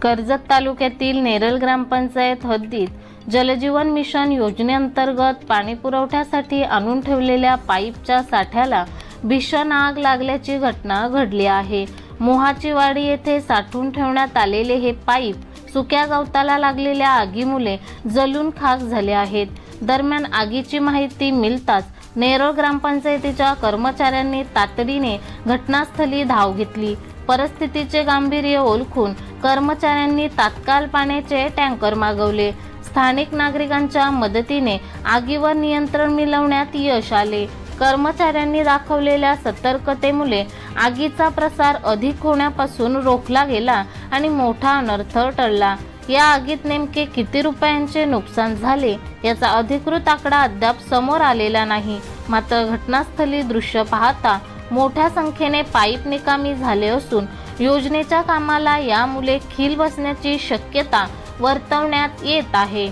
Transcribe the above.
कर्जत तालुक्यातील नेरळ ग्रामपंचायत हद्दीत जलजीवन मिशन योजनेअंतर्गत पाणी पुरवठ्यासाठी आणून ठेवलेल्या पाईपच्या साठ्याला भीषण आग लागल्याची घटना घडली आहे। मोहाचीवाडी येथे साठवून ठेवण्यात आलेले हे पाईप सुक्या गवताला लागलेल्या आगीमुळे जळून खाक झाले आहेत। दरम्यान आगीची माहिती मिळताच नेरळ ग्रामपंचायतीच्या कर्मचाऱ्यांनी तातडीने घटनास्थळी धाव घेतली। परिस्थितीचे गांभीर्य ओळखून कर्मचाऱ्यांनी तात्काळ पाण्याचे टँकर मागवले। स्थानिक नागरिकांच्या मदतीने आगीवर नियंत्रण मिळवण्यात यश आले। कर्मचाऱ्यांनी दाखवलेल्या सतर्कतेमुळे आगीचा प्रसार अधिक होण्यापासून रोखला गेला आणि मोठा अनर्थ टळला। या आगीत नेमके किती रुपयांचे नुकसान झाले याचा अधिकृत आकडा अद्याप समोर आलेला नाही। मात्र घटनास्थळी दृश्य पाहता मोठ्या संख्येने पाईप निकामी झाले असून योजनेच्या कामाला यामुळे खील बसण्याची शक्यता वर्तवण्यात येत आहे।